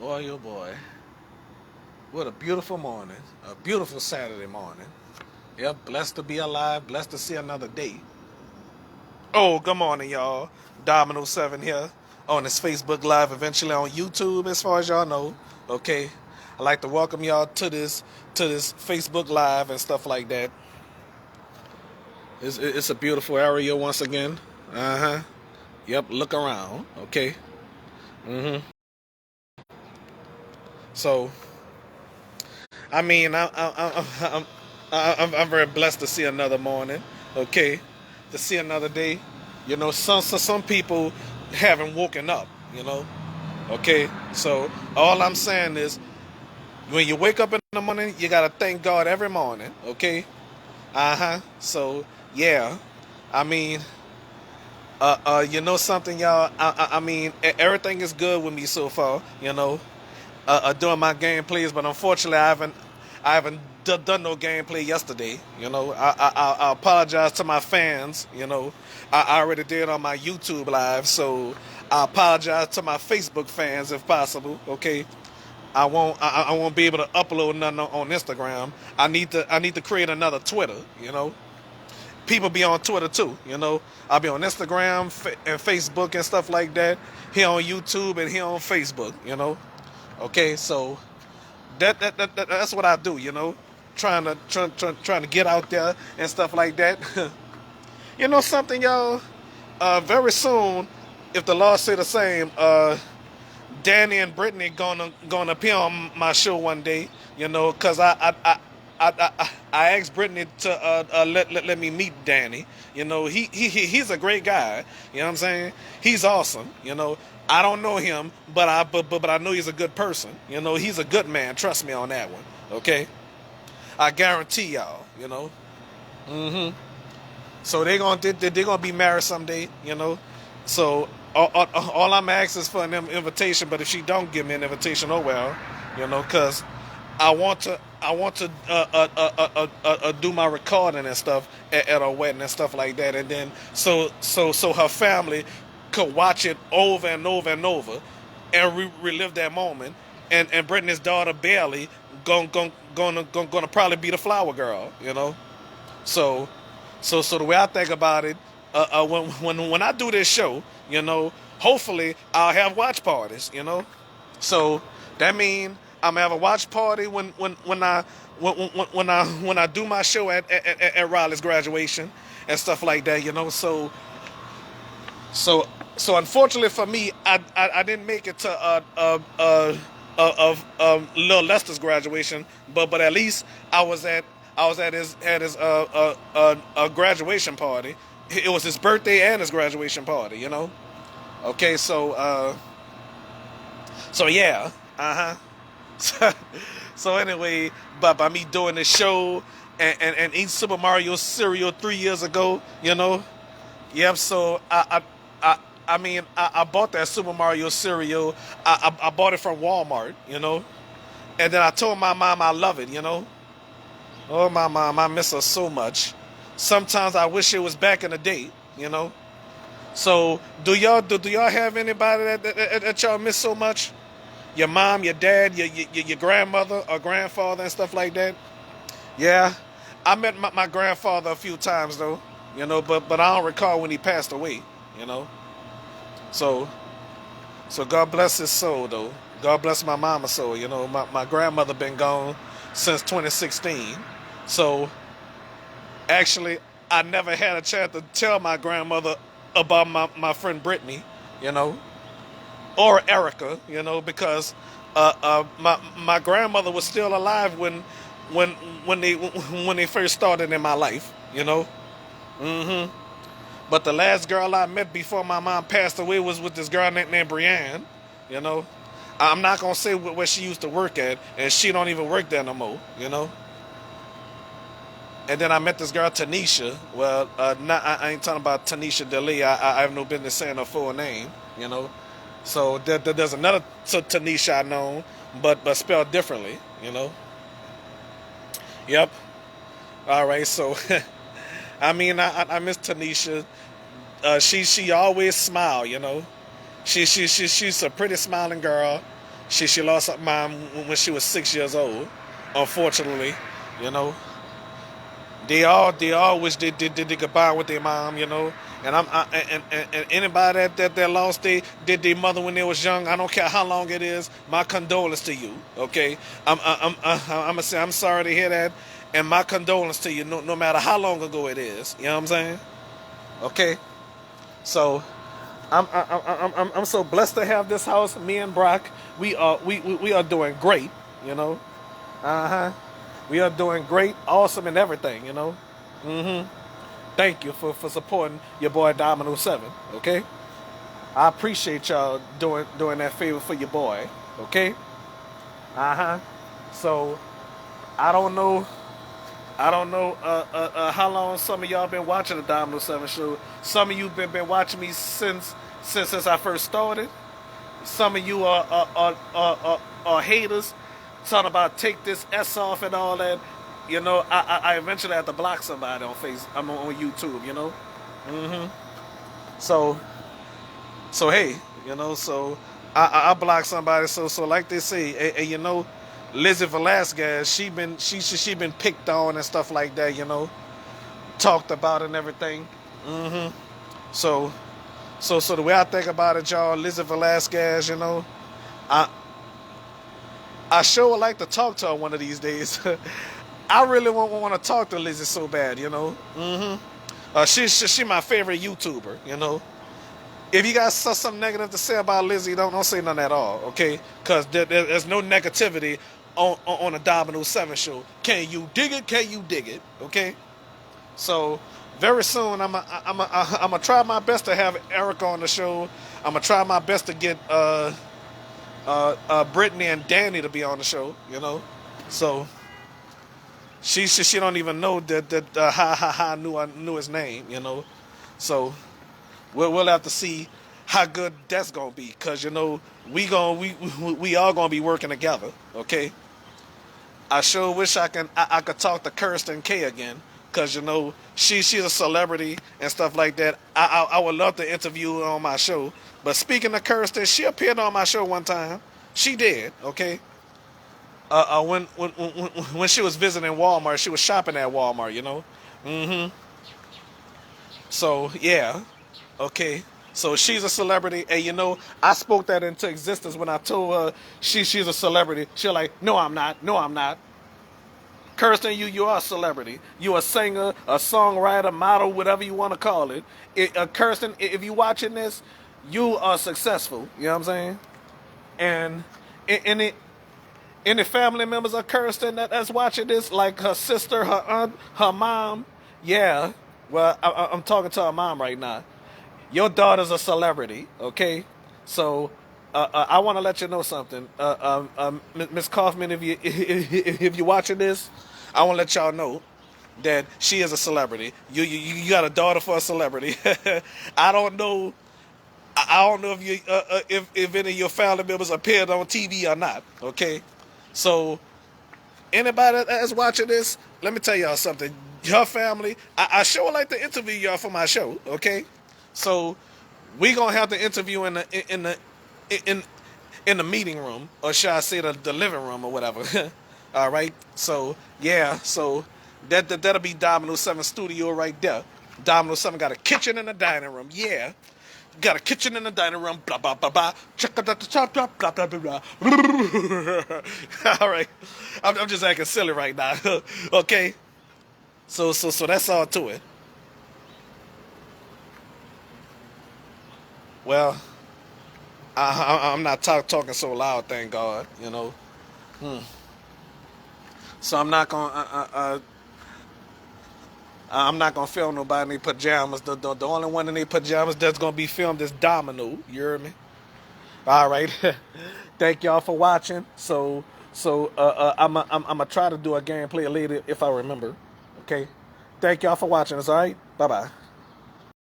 Boy, oh boy. What a beautiful morning. A beautiful Saturday morning. Yep, blessed to be alive, blessed to see another day. Oh, good morning, y'all. Domino 7 here on this Facebook Live, eventually on YouTube, as far as y'all know. Okay. I'd like to welcome y'all to this Facebook Live and stuff like that. It's a beautiful area once again. Uh-huh. Yep, look around. Okay. Mm-hmm. So I mean, I'm very blessed to see another morning. Okay, to see another day. Some people haven't woken up. You know. Okay, so all I'm saying is, when you wake up in the morning, you gotta thank God every morning. Okay. Uh huh. So yeah, I mean, you know something, y'all. I mean, everything is good with me so far. Doing my gameplays, but unfortunately, I haven't done no gameplay yesterday. I apologize to my fans. I already did on my YouTube live, so I apologize to my Facebook fans if possible. Okay, I won't be able to upload nothing on Instagram. I need to create another Twitter. People be on Twitter too. I'll be on Instagram and Facebook and stuff like that. Here on YouTube and here on Facebook. Okay, so that's what I do. Trying to get out there and stuff like that. You know something, y'all? Very soon, if the law say the same, Danny and Brittany gonna appear on my show one day. Cause I asked Brittany to let me meet Danny. He's a great guy. You know what I'm saying? He's awesome. I don't know him, but I know he's a good person. He's a good man. Trust me on that one. Okay, I guarantee y'all. Mm-hmm. So they're gonna be married someday. So all I'm asking is for an invitation. But if she don't give me an invitation, oh well. Cause I want to do my recording and stuff at her wedding and stuff like that, and then so her family could watch it over and over and over, and relive that moment. And Brittany's daughter Bailey gonna probably be the flower girl. So so the way I think about it, when I do this show, hopefully I'll have watch parties. So that means I'm gonna have a watch party when I do my show at Riley's graduation and stuff like that. So unfortunately for me, I didn't make it to Lil Lester's graduation, but at least I was at his graduation party. It was his birthday and his graduation party. Okay, so yeah, so, so anyway, but by me doing this show and eating Super Mario cereal 3 years ago, yep. So I bought that Super Mario cereal. I bought it from Walmart, and then I told my mom I love it. Oh, my mom, I miss her so much. Sometimes I wish it was back in the day. So do y'all have anybody that y'all miss so much? Your mom, your dad, your grandmother or grandfather and stuff like that. Yeah, I met my grandfather a few times though. But I don't recall when he passed away. You know, so so God bless his soul though. God bless my mama's soul. My grandmother been gone since 2016. So actually, I never had a chance to tell my grandmother about my friend Brittany. You know, or Erica, because my grandmother was still alive when when they first started in my life. Hmm. But the last girl I met before my mom passed away was with this girl named Brienne. You know, I'm not gonna say where she used to work at, and she don't even work there no more. And then I met this girl Tanisha. Well, not I ain't talking about Tanisha Delee. I have no business saying her full name. You know, so there's another Tanisha I know, but spelled differently. Yep. All right. So I mean, I miss Tanisha. She always smile. She's a pretty smiling girl. She lost her mom when she was 6 years old. Unfortunately, you know, they all wish they could bond with their mom, you know. And and anybody that lost their mother when they was young, I don't care how long it is. My condolence to you, okay? I'm gonna say I'm sorry to hear that, and my condolence to you, no matter how long ago it is. You know what I'm saying? Okay, so I'm so blessed to have this house. Me and Brock, we are doing great, you know. Uh-huh. We are doing great, awesome, and everything, you know. Mm-hmm. Thank you for supporting your boy Domino 7, okay? I appreciate y'all doing that favor for your boy, okay? Uh-huh. So, I don't know how long some of y'all been watching the Domino 7 show. Some of you been watching me since I first started. Some of you are haters, talking about take this S off and all that. You know, I eventually have to block somebody on I'm on YouTube. You know, hmm so hey, you know, so I block somebody. So like they say, you know, Lizzie Velasquez, she been picked on and stuff like that. You know, talked about and everything. hmm So so the way I think about it, y'all, Lizzie Velasquez, you know, I I sure would like to talk to her one of these days. I really want to talk to Lizzie so bad, you know. She my favorite YouTuber, you know. If you guys saw something negative to say about Lizzie, don't say nothing at all, okay? Because there's no negativity on a Domino 7 show. Can you dig it? Can you dig it? Okay? So very soon I'm gonna try my best to have Erica on the show. I'm gonna try my best to get Brittany and Danny to be on the show, you know. So she don't even know that how I knew his name, you know. So we'll have to see how good that's gonna be, cause you know we all gonna be working together, okay. I sure wish I could talk to Kirsten K again, cause you know she's a celebrity and stuff like that. I would love to interview her on my show. But speaking of Kirsten, she appeared on my show one time. She did, okay. When she was visiting Walmart, she was shopping at Walmart, you know. hmm So yeah, okay. So she's a celebrity, and you know, I spoke that into existence when I told her she's a celebrity. She's like, no, I'm not. No, I'm not. Kirsten, you are a celebrity. You a singer, a songwriter, model, whatever you want to call it. Kirsten, if you watching this, you are successful. You know what I'm saying? And any any family members of Kirsten that's watching this, like her sister, her aunt, her mom, yeah. Well, I'm talking to her mom right now. Your daughter's a celebrity, okay? So I want to let you know something, Miss Kaufman. If you if you're watching this, I want to let y'all know that she is a celebrity. You got a daughter for a celebrity. I don't know. I don't know if you if any of your family members appeared on TV or not. Okay, so anybody that's watching this, let me tell y'all something. Your family, I sure would like to interview y'all for my show. Okay, so we gonna have to interview in in the meeting room, or should I say the living room or whatever. All right, so yeah, so that'll be Domino 7 studio right there. Domino 7 got a kitchen and a dining room. Yeah. Got a kitchen and a dining room, blah, blah, blah, blah. Blah, blah, blah, blah. All right. I'm just acting silly right now. Okay. So that's all to it. Well, I'm not talking so loud, thank God, you know. So I'm not gonna film nobody in their pajamas. The only one in their pajamas that's gonna be filmed is Domino. You hear me? All right. Thank y'all for watching. I'm gonna try to do a gameplay later if I remember. Okay. Thank y'all for watching. It's all right. Bye bye.